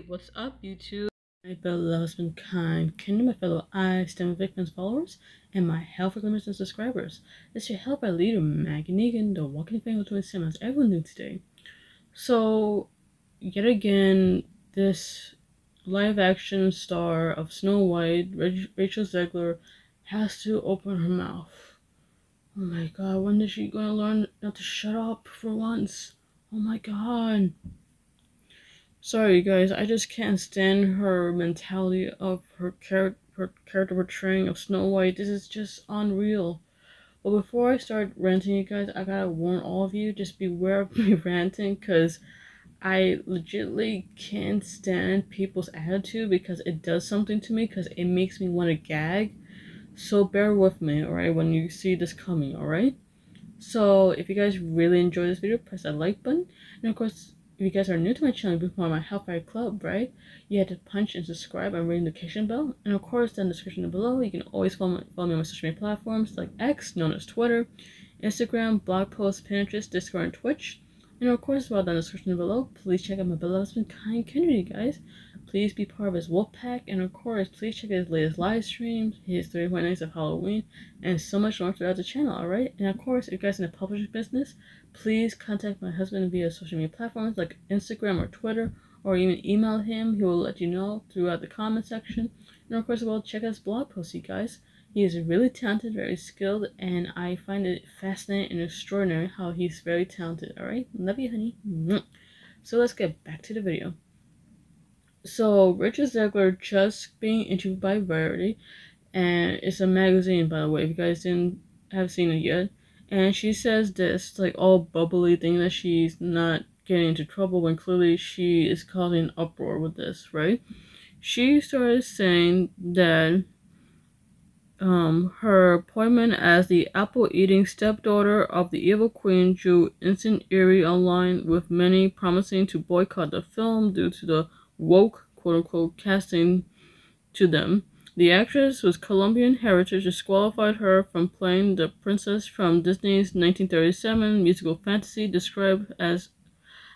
What's up, YouTube? My fellow husbandkind, kingdom, my fellow STEM victims followers, and my health listeners and subscribers. This is your help by leader Maggie Negan, the walking thing with 27 as everyone knew today. So, yet again, this live action star of Snow White, Rachel Zegler, has to open her mouth. Oh my god, when is she gonna learn not to shut up for once? Oh my god. Sorry, guys, I just can't stand her mentality of her character portraying of Snow White. This is just unreal. But before I start ranting, you guys, I gotta warn all of you, just beware of me ranting, because I legitimately can't stand people's attitude because it does something to me, because it makes me want to gag. So bear with me, alright, when you see this coming, alright? So if you guys really enjoy this video, press that like button, and of course, if you guys are new to my channel, be part of my Hellfire Club, right? You have to punch and subscribe and ring the notification bell. And of course, down in the description below, you can always follow me on my social media platforms like X, known as Twitter, Instagram, blog posts, Pinterest, Discord, and Twitch. And of course, while down in the description below, please check out my beloved husband, Kind Kennedy, guys. Please be part of his wolf pack, and of course, please check out his latest live streams, his 31 nights of Halloween, and so much more throughout the channel, alright? And of course, if you guys in the publishing business, please contact my husband via social media platforms like Instagram or Twitter, or even email him. He will let you know throughout the comment section. And of course, well, check out his blog posts, you guys. He is really talented, very skilled, and I find it fascinating and extraordinary how he's very talented, alright? Love you, honey. So let's get back to the video. So, Rachel Zegler just being interviewed by Variety, and it's a magazine, by the way, if you guys didn't have seen it yet. And she says this, like, all bubbly thing that she's not getting into trouble when clearly she is causing an uproar with this, right? She started saying that her appointment as the apple-eating stepdaughter of the evil queen drew instant eerie online, with many promising to boycott the film due to the woke, quote-unquote, casting to them. The actress with Colombian heritage disqualified her from playing the princess from Disney's 1937 musical fantasy, described as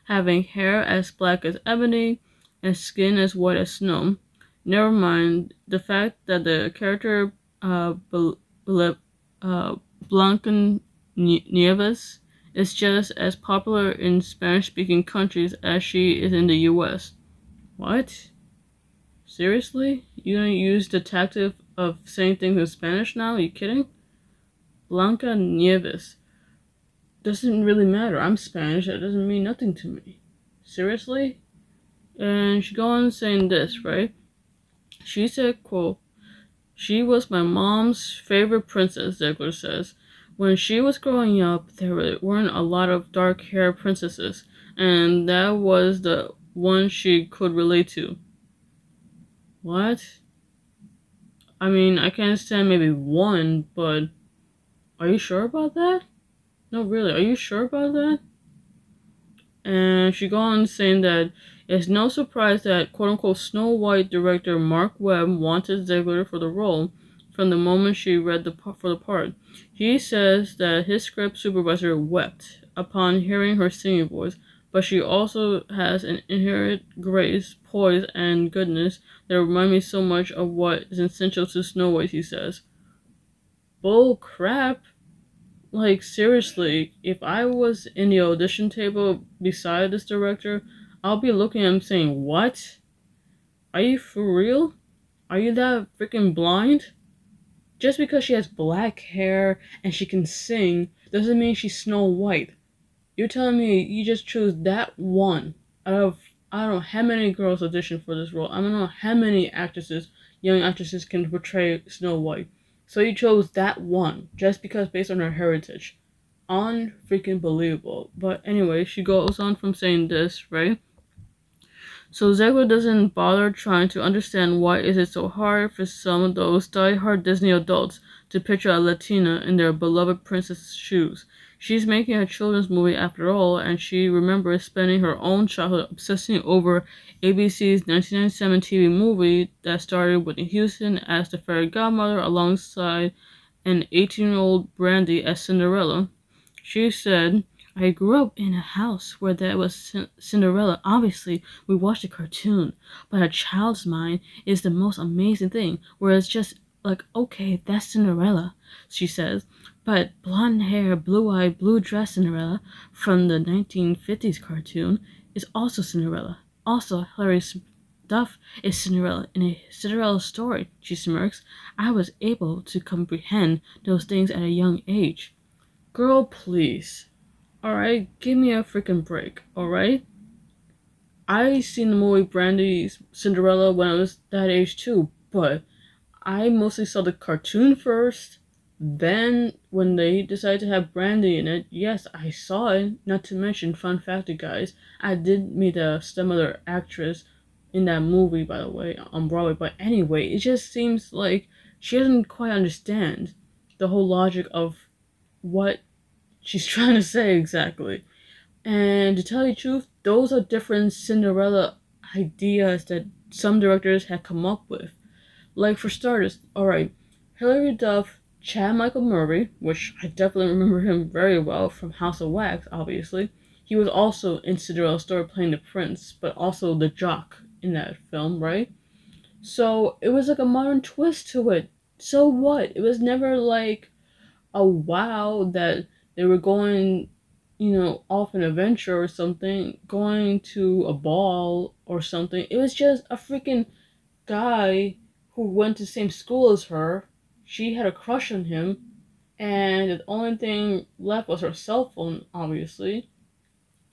having hair as black as ebony and skin as white as snow. Never mind the fact that the character Blanca Nieves is just as popular in Spanish-speaking countries as she is in the US. What? Seriously? You gonna use the tactic of saying things in Spanish now? Are you kidding? Blanca Nieves. Doesn't really matter. I'm Spanish. That doesn't mean nothing to me. Seriously? And she goes on saying this, right? She said, quote, "She was my mom's favorite princess," Zegler says. "When she was growing up, there weren't a lot of dark-haired princesses, and that was the one she could relate to." What? I mean, I can understand maybe one, but are you sure about that? No, really, are you sure about that? And she goes on saying that it's no surprise that quote-unquote Snow White director Mark Webb wanted Zegler for the role from the moment she read for the part. He says that his script supervisor wept upon hearing her singing voice, but she also has an inherent grace, poise, and goodness that remind me so much of what is essential to Snow White, he says. Bull crap. Like, seriously, if I was in the audition table beside this director, I'll be looking at him saying, what? Are you for real? Are you that freaking blind? Just because she has black hair and she can sing doesn't mean she's Snow White. You're telling me you just chose that one out of, I don't know how many girls auditioned for this role. I don't know how many actresses, young actresses, can portray Snow White. So you chose that one just because based on her heritage. Unfreaking believable. But anyway, she goes on from saying this, right? So Zegler doesn't bother trying to understand why is it so hard for some of those die-hard Disney adults to picture a Latina in their beloved princess's shoes. She's making a children's movie after all, and she remembers spending her own childhood obsessing over ABC's 1997 TV movie that started Whitney Houston as the fairy godmother alongside an 18-year-old Brandy as Cinderella. She said, "I I grew up in a house where there was Cinderella. Obviously, we watched a cartoon, but a child's mind is the most amazing thing, where it's just like, okay, that's Cinderella, she says. But blonde hair, blue-eyed, blue dress Cinderella from the 1950s cartoon is also Cinderella. Also, Hilary Duff is Cinderella. In a Cinderella story, she smirks. I was able to comprehend those things at a young age. Girl, please. Alright, give me a freaking break, alright? I seen the movie Brandy's Cinderella when I was that age too, but I mostly saw the cartoon first. Then, when they decided to have Brandy in it, yes, I saw it. Not to mention, fun fact, you guys, I did meet a stepmother actress in that movie, by the way, on Broadway. But anyway, it just seems like she doesn't quite understand the whole logic of what she's trying to say exactly. And to tell you the truth, those are different Cinderella ideas that some directors had come up with. Like, for starters, alright, Hilary Duff, Chad Michael Murray, which I definitely remember him very well from House of Wax, obviously. He was also in Cinderella's story playing the prince, but also the jock in that film, right? So it was like a modern twist to it. So what? It was never like a wow that they were going, off an adventure or something, going to a ball or something. It was just a freaking guy who went to the same school as her. She had a crush on him, and the only thing left was her cell phone, obviously.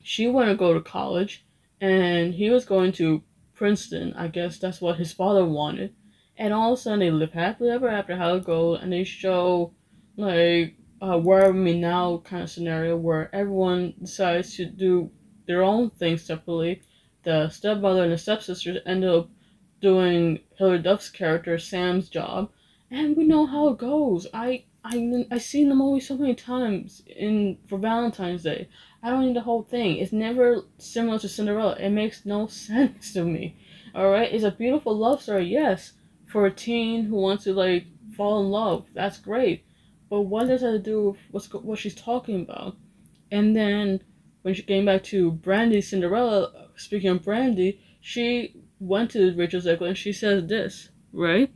She wanted to go to college, and he was going to Princeton. I guess that's what his father wanted. And all of a sudden, they live happily ever after, how it goes, and they show, like, Where Are We Now kind of scenario where everyone decides to do their own thing separately. The stepmother and the stepsisters end up doing Hilary Duff's character Sam's job, and we know how it goes. I seen the movie so many times for Valentine's Day. I don't need the whole thing. It's never similar to Cinderella. It makes no sense to me. All right, it's a beautiful love story, yes, for a teen who wants to like fall in love. That's great, but what does that have to do with what she's talking about? And then when she came back to Brandy's Cinderella, speaking of Brandy, she went to Rachel Zegler and she says this, right?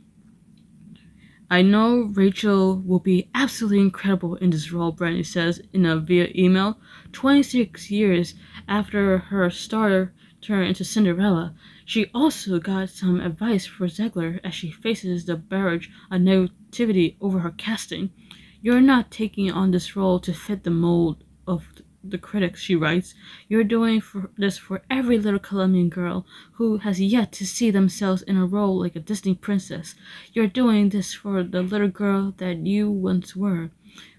I know Rachel will be absolutely incredible in this role, Brandy says in a via email. 26 years after her star turn into Cinderella, she also got some advice for Zegler as she faces the barrage of negativity over her casting. You're not taking on this role to fit the mold of the critics, she writes. You're doing this for every little Colombian girl who has yet to see themselves in a role like a Disney princess. You're doing this for the little girl that you once were,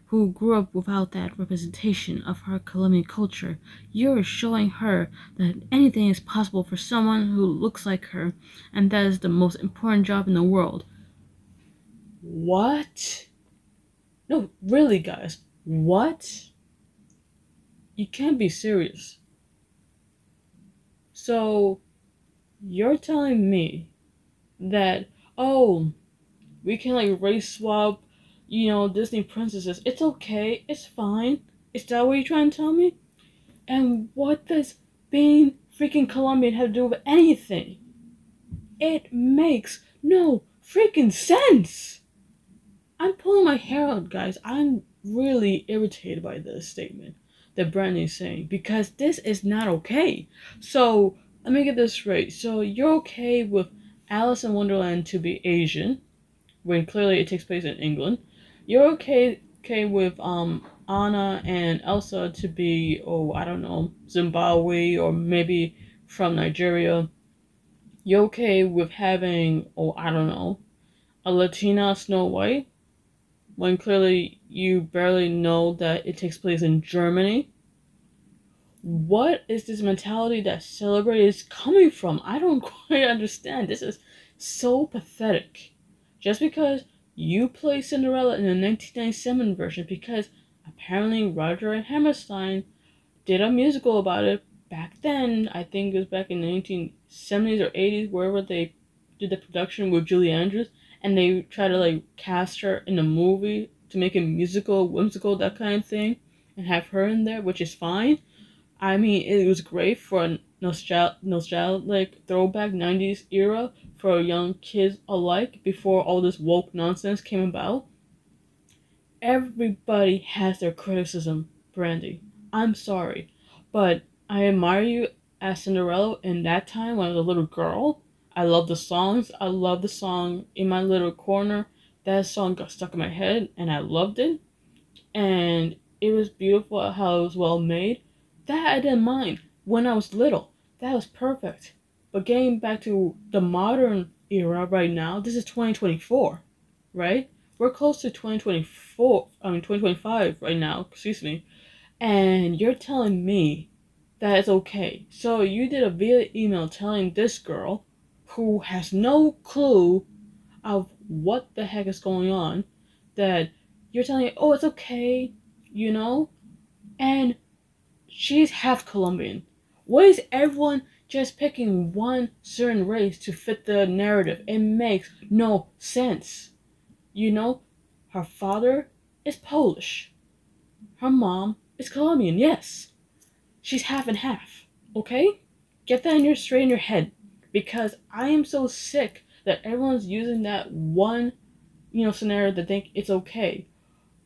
who grew up without that representation of her Colombian culture. You're showing her that anything is possible for someone who looks like her, and that is the most important job in the world. What? No, really, guys. What? You can't be serious. So, you're telling me that, oh, we can like race swap, Disney princesses. It's okay. It's fine. Is that what you're trying to tell me? And what does being freaking Colombian have to do with anything? It makes no freaking sense. I'm pulling my hair out, guys. I'm really irritated by this statement that Brandy's saying, because this is not okay. So, let me get this straight. So, you're okay with Alice in Wonderland to be Asian, when clearly it takes place in England. You're okay with Anna and Elsa to be, I don't know, Zimbabwe or maybe from Nigeria. You're okay with having, I don't know, a Latina Snow White, when clearly you barely know that it takes place in Germany. What is this mentality that Celebrity is coming from? I don't quite understand. This is so pathetic. Just because you play Cinderella in the 1997 version, because apparently Roger and Hammerstein did a musical about it back then. I think it was back in the 1970s or 80s, wherever they did the production with Julie Andrews, and they tried to like cast her in a movie to make it musical, whimsical, that kind of thing. and have her in there, which is fine. I mean, it was great for a nostalgic throwback 90s era for young kids alike before all this woke nonsense came about. Everybody has their criticism, Brandy. I'm sorry, but I admire you as Cinderella in that time when I was a little girl. I love the songs. I love the song In My Little Corner. That song got stuck in my head and I loved it. And it was beautiful how it was well made. That I didn't mind when I was little. That was perfect. But getting back to the modern era right now, this is 2024, right? We're close to 2025 right now, excuse me. And you're telling me that it's okay. So you did a via email telling this girl who has no clue of what the heck is going on that you're telling her, oh, it's okay, you know? And she's half Colombian. Why is everyone just picking one certain race to fit the narrative? It makes no sense. You know, her father is Polish. Her mom is Colombian, yes. She's half and half, okay? Get that straight in your head. Because I am so sick that everyone's using that one, scenario to think it's okay.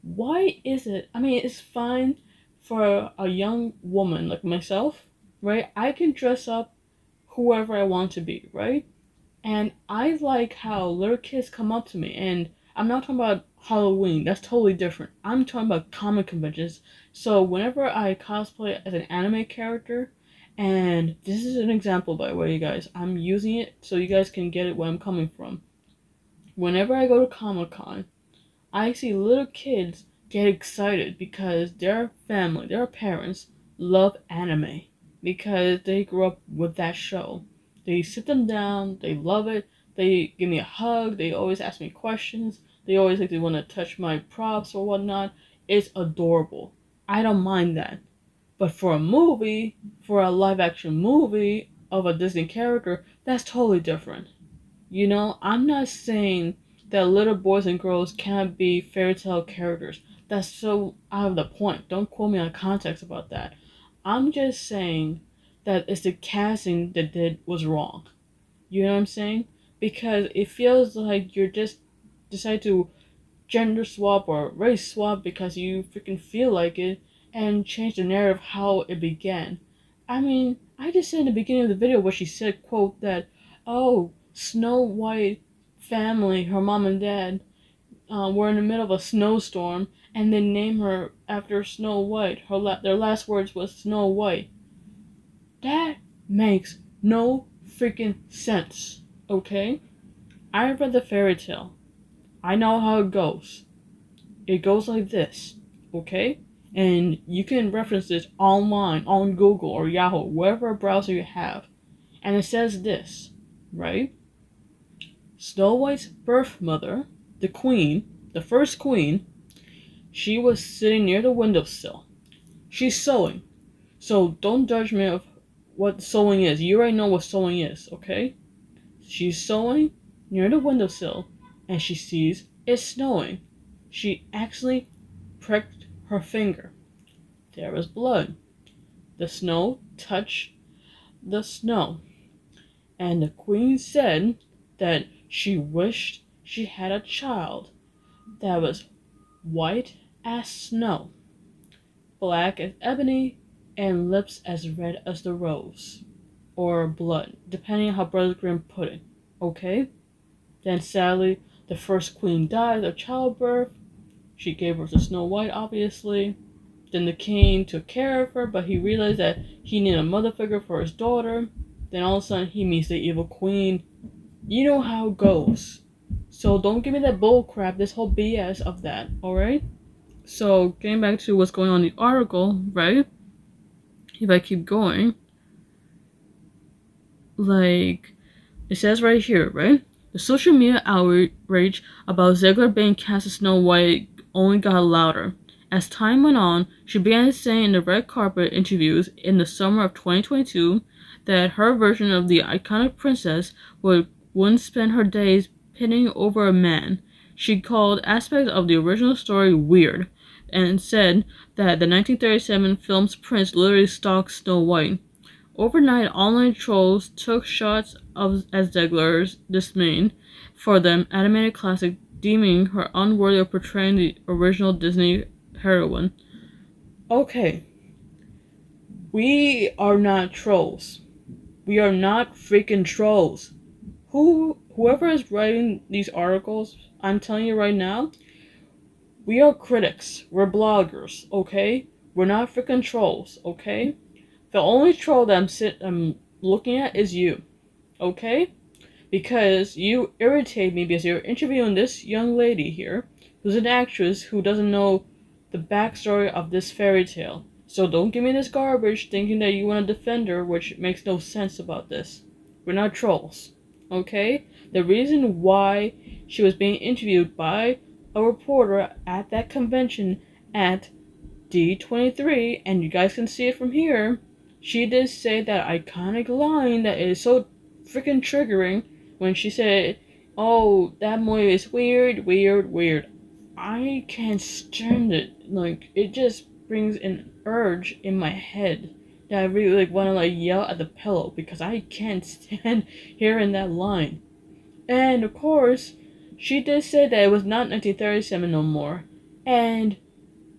Why is it? I mean, it's fine for a young woman like myself, right? I can dress up whoever I want to be, right? And I like how little kids come up to me, and I'm not talking about Halloween, that's totally different. I'm talking about comic conventions. So whenever I cosplay as an anime character, and this is an example by the way, you guys, I'm using it so you guys can get it where I'm coming from. Whenever I go to Comic-Con, I see little kids get excited because their family, their parents, love anime because they grew up with that show. They sit them down, they love it, they give me a hug, they always ask me questions, they always like they want to touch my props or whatnot. It's adorable. I don't mind that. But for a movie, for a live action movie of a Disney character, that's totally different. You know, I'm not saying that little boys and girls can't be fairy tale characters. That's so out of the point. Don't quote me on context about that. I'm just saying that it's the casting that was wrong. You know what I'm saying? Because it feels like you're just decide to gender swap or race swap because you freaking feel like it and change the narrative how it began. I mean, I just said in the beginning of the video where she said, quote, that, oh, Snow White family, her mom and dad, were in the middle of a snowstorm and they named her after Snow White. Their last words was Snow White. That makes no freaking sense, okay? I read the fairy tale. I know how it goes. It goes like this, okay? And you can reference this online, on Google or Yahoo, whatever browser you have. And it says this, right? Snow White's birth mother, the queen, the first queen, she was sitting near the windowsill. She's sewing. So don't judge me of what sewing is. You already know what sewing is, okay? She's sewing near the windowsill and she sees it's snowing. She actually pricked her finger. There was blood. The snow touched the snow. And the queen said that she wished she had a child that was white as snow, black as ebony, and lips as red as the rose, or blood, depending on how Brother Grimm put it, okay? Then sadly, the first queen died of childbirth. She gave birth to Snow White, obviously. Then the king took care of her, but he realized that he needed a mother figure for his daughter. Then all of a sudden, he meets the evil queen. You know how it goes. So don't give me that bull crap, this whole BS of that, alright? So, getting back to what's going on in the article, right? If I keep going, like, it says right here, right? The social media outrage about Ziegler being cast as Snow White only got louder. As time went on, she began saying in the red carpet interviews in the summer of 2022 that her version of the iconic princess wouldn't spend her days pinning over a man. She called aspects of the original story weird, and said that the 1937 film's prince literally stalked Snow White. Overnight, online trolls took shots of as Zegler's disdain for the animated classic, deeming her unworthy of portraying the original Disney heroine. Okay, we are not trolls. We are not freaking trolls. Whoever is writing these articles, I'm telling you right now, we are critics. We're bloggers, okay? We're not freaking trolls, okay? The only troll that I'm looking at is you, okay? Because you irritate me because you're interviewing this young lady here, who's an actress who doesn't know the backstory of this fairy tale. So don't give me this garbage thinking that you want to defend her, which makes no sense about this. We're not trolls, okay? The reason why she was being interviewed by a reporter at that convention at D23, and you guys can see it from here, she did say that iconic line that is so freaking triggering when she said, "Oh, that movie is weird, weird, weird." I can't stand it. Like, it just brings an urge in my head that I really want to yell at the pillow because I can't stand hearing that line. And of course, she did say that it was not 1937 no more. And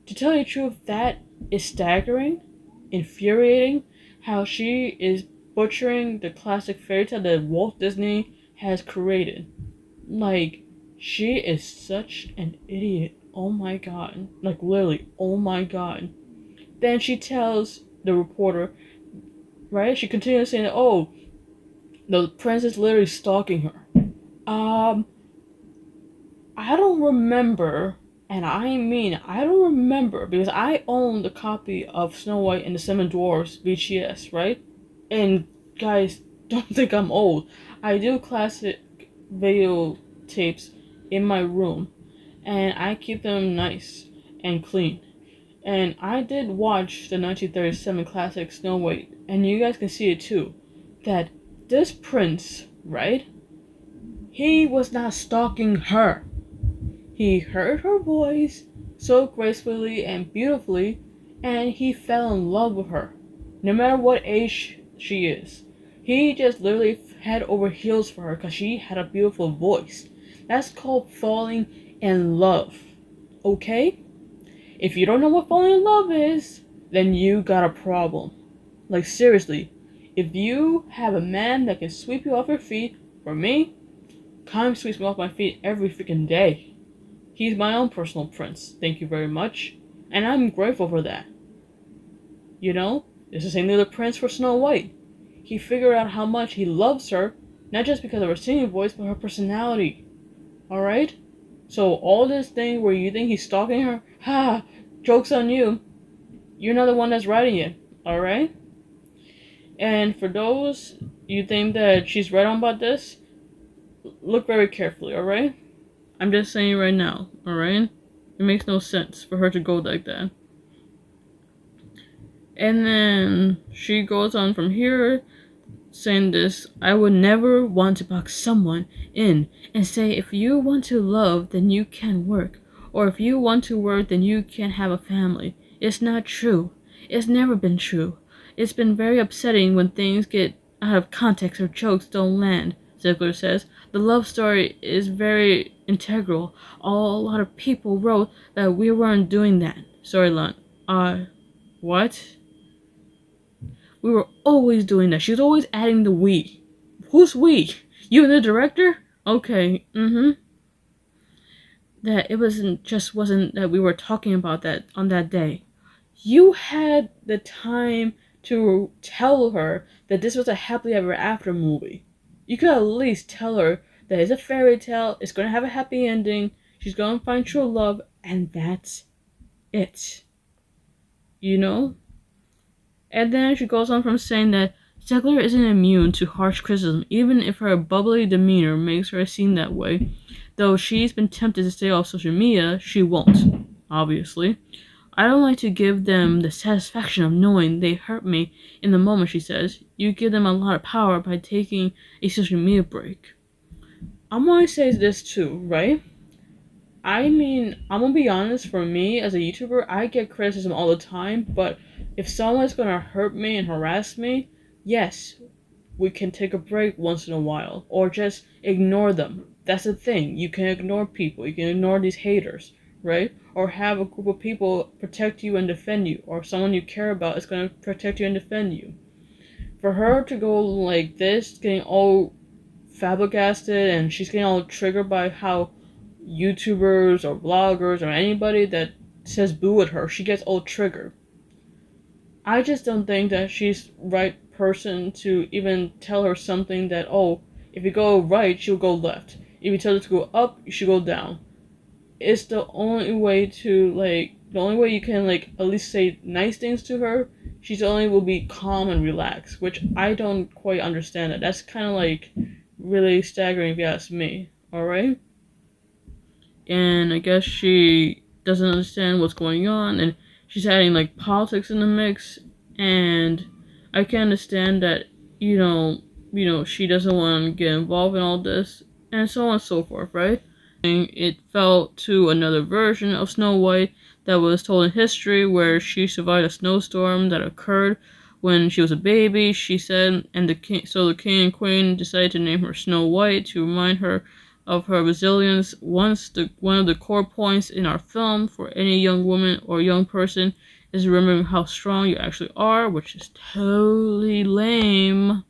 to tell you the truth, that is staggering, infuriating, how she is butchering the classic fairy tale that Walt Disney has created. Like, she is such an idiot. Oh my god. Like, literally, oh my god. Then she tells the reporter, right? She continues saying, "Oh, the prince is literally stalking her." I don't remember, and I mean, I don't remember, because I own the copy of Snow White and the Seven Dwarfs VHS, right? And guys, don't think I'm old. I do classic video tapes in my room, and I keep them nice and clean. And I did watch the 1937 classic Snow White, and you guys can see it too, that this prince, right, he was not stalking her. He heard her voice so gracefully and beautifully, and he fell in love with her, no matter what age she is. He just literally head over heels for her because she had a beautiful voice. That's called falling in love, okay? If you don't know what falling in love is, then you got a problem. Like, seriously, if you have a man that can sweep you off your feet, for me, Kyle sweeps me off my feet every freaking day. He's my own personal prince, thank you very much, and I'm grateful for that. You know, it's the same thing with the prince for Snow White. He figured out how much he loves her, not just because of her singing voice, but her personality. Alright? So all this thing where you think he's stalking her, ha, joke's on you. You're not the one that's writing it, alright? And for those you think that she's right on about this, look very carefully, alright? I'm just saying right now, alright? It makes no sense for her to go like that. And then she goes on from here saying this: "I would never want to box someone in and say, if you want to love, then you can work. Or if you want to work, then you can have a family. It's not true. It's never been true. It's been very upsetting when things get out of context or jokes don't land," Zegler says. "The love story is very integral. A lot of people wrote that we weren't doing that." Storyline. What? We were always doing that. She was always adding the we. Who's we? You and the director? Okay, That it wasn't that we were talking about that on that day. You had the time to tell her that this was a happily ever after movie. You could at least tell her that it's a fairy tale, it's gonna have a happy ending, she's gonna find true love, and that's it. You know? And then she goes on from saying that Zegler isn't immune to harsh criticism, even if her bubbly demeanor makes her seem that way. Though she's been tempted to stay off social media, she won't, obviously. "I don't like to give them the satisfaction of knowing they hurt me in the moment," she says. "You give them a lot of power by taking a social media break." I'm gonna say this too, right? I mean, I'm gonna be honest, for me as a YouTuber, I get criticism all the time, but if someone's gonna hurt me and harass me, yes, we can take a break once in a while, or just ignore them. That's the thing. You can ignore people, you can ignore these haters, right? Or have a group of people protect you and defend you, or someone you care about is gonna protect you and defend you. For her to go like this, getting all flabbergasted, and she's getting all triggered by how YouTubers or bloggers or anybody that says boo at her, she gets all triggered. I just don't think that she's right person to even tell her something that, oh, if you go right, she'll go left. If you tell her to go up, you should go down. It's the only way to, like, the only way you can, like, at least say nice things to her. She's only will be calm and relaxed, which I don't quite understand that. That's kind of, like, really staggering if you ask me, alright? And I guess she doesn't understand what's going on, and she's adding, like, politics in the mix, and I can understand that, she doesn't want to get involved in all this, and so on and so forth, right? And it fell to another version of Snow White that was told in history, where she survived a snowstorm that occurred when she was a baby, she said, and the king and queen decided to name her Snow White to remind her of her resilience. One of the core points in our film for any young woman or young person is remembering how strong you actually are, which is totally lame.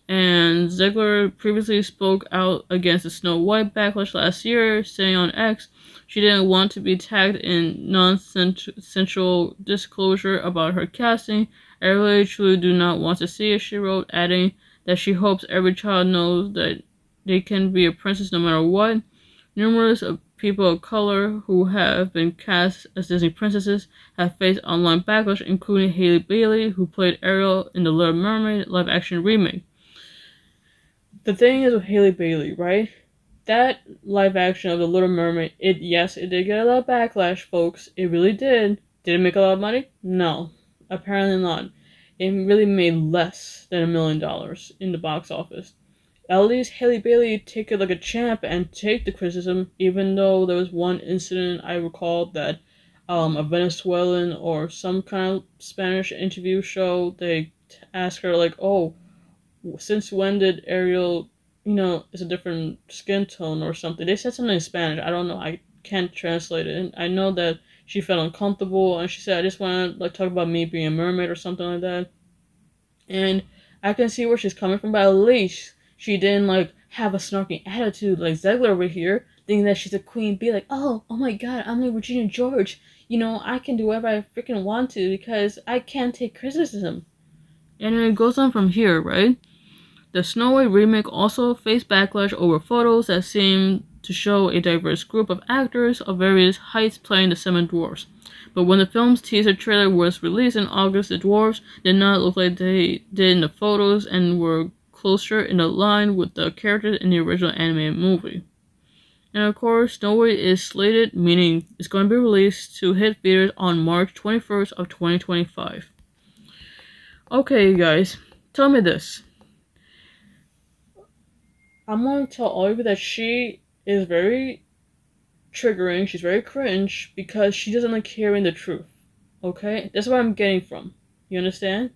And Zegler previously spoke out against the Snow White backlash last year, saying on X she didn't want to be tagged in non-central disclosure about her casting. I really truly do not want to see it, she wrote, adding that she hopes every child knows that they can be a princess no matter what. Numerous people of color who have been cast as Disney princesses have faced online backlash, including Halle Bailey, who played Ariel in The Little Mermaid live-action remake. The thing is with Halle Bailey, right? That live action of The Little Mermaid, it did get a lot of backlash, folks. It really did. Did it make a lot of money? No. Apparently not. It really made less than $1 million in the box office. At least Halle Bailey take it like a champ and take the criticism, even though there was one incident I recall that a Venezuelan or some kind of Spanish interview show, they asked her like, oh, since when did Ariel, is a different skin tone or something? They said something in Spanish. I don't know. I can't translate it. And I know that she felt uncomfortable, and she said, I just want to like talk about me being a mermaid or something like that. And I can see where she's coming from, but at least she didn't like have a snarky attitude like Zegler over here, thinking that she's a queen, be like, oh my god, I'm like Regina George. I can do whatever I freaking want to because I can't take criticism. And it goes on from here, right? The Snow White remake also faced backlash over photos that seemed to show a diverse group of actors of various heights playing the 7 dwarfs. But when the film's teaser trailer was released in August, the dwarfs did not look like they did in the photos and were closer in the line with the characters in the original animated movie. And of course, Snow White is slated, meaning it's going to be released to hit theaters on March 21st of 2025. Okay, you guys, tell me this. I'm going to tell all of you that she is very triggering, she's very cringe, because she doesn't like hearing the truth, okay? That's what I'm getting from, you understand?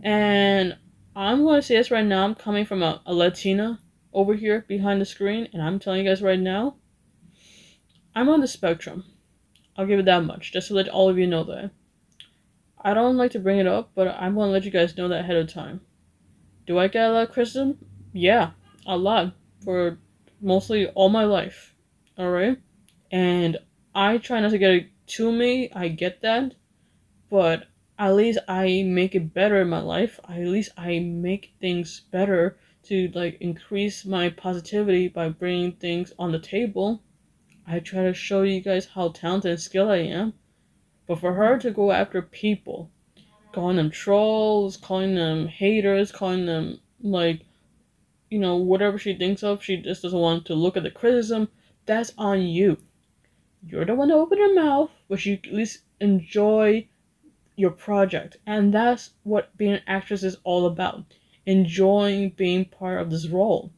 And I'm going to say this right now, I'm coming from a Latina over here behind the screen, and I'm telling you guys right now, I'm on the spectrum. I'll give it that much, just to let all of you know that. I don't like to bring it up, but I'm going to let you guys know that ahead of time. Do I get a lot of criticism? Yeah. A lot, for mostly all my life, alright? And I try not to get it to me, I get that, but at least I make it better in my life. At least I make things better to like increase my positivity by bringing things on the table. I try to show you guys how talented and skilled I am. But for her to go after people, calling them trolls, calling them haters, calling them like, whatever she thinks of, she just doesn't want to look at the criticism, that's on you. You're the one to open your mouth, but you at least enjoy your project. And that's what being an actress is all about. Enjoying being part of this role.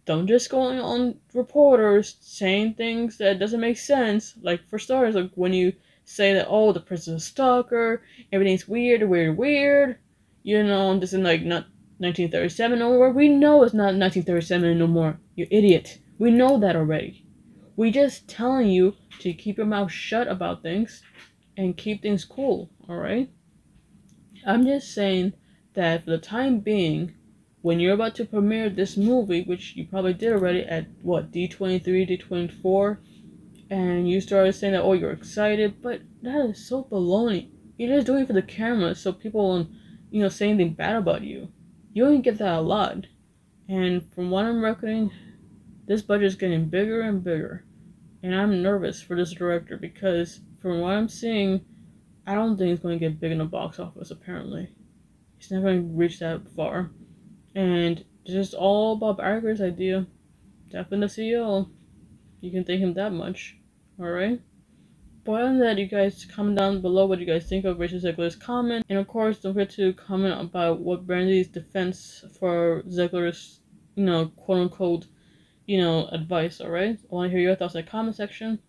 don't just go on reporters saying things that doesn't make sense. Like, for starters, like when you say that, oh, the president's a stalker, everything's weird. You know, this is like not 1937 no more. We know it's not 1937 no more. You idiot. We know that already. We just telling you to keep your mouth shut about things and keep things cool, alright? I'm just saying that for the time being, when you're about to premiere this movie, which you probably did already at what, D23, D24, and you started saying that, oh, you're excited, but that is so baloney. You're just doing it for the camera so people won't, say anything bad about you. You only get that a lot. And from what I'm reckoning, this budget is getting bigger and bigger. And I'm nervous for this director because from what I'm seeing, I don't think it's going to get big in the box office, apparently. He's never going to reach that far. And it's just all Bob Iger's idea. Definitely the CEO. You can thank him that much. Alright? But other than that, you guys comment down below what you guys think of Rachel Zegler's comment. And of course, don't forget to comment about what Brandy's defense for Zegler's, quote unquote, advice, alright? I want to hear your thoughts in the comment section.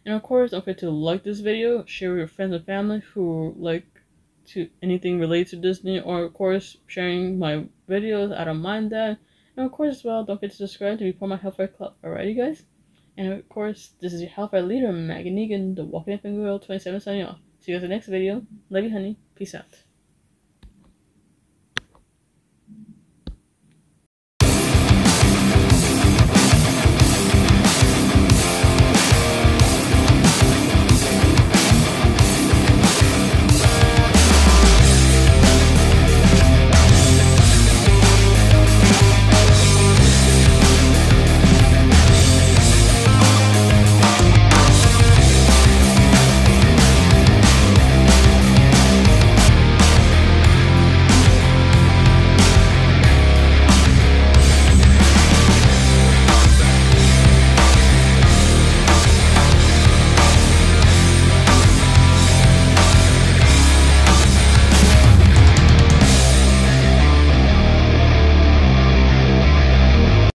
And of course, don't forget to like this video, share with your friends and family who like to anything related to Disney, or of course, sharing my videos. I don't mind that. And of course, as well, don't forget to subscribe to be part of my Hellfire Club. Alrighty, guys? And of course, this is your Hellfire leader, Maggie Negan, the Walking Up and Girl 27 signing off. See you guys in the next video. Love you, honey. Peace out.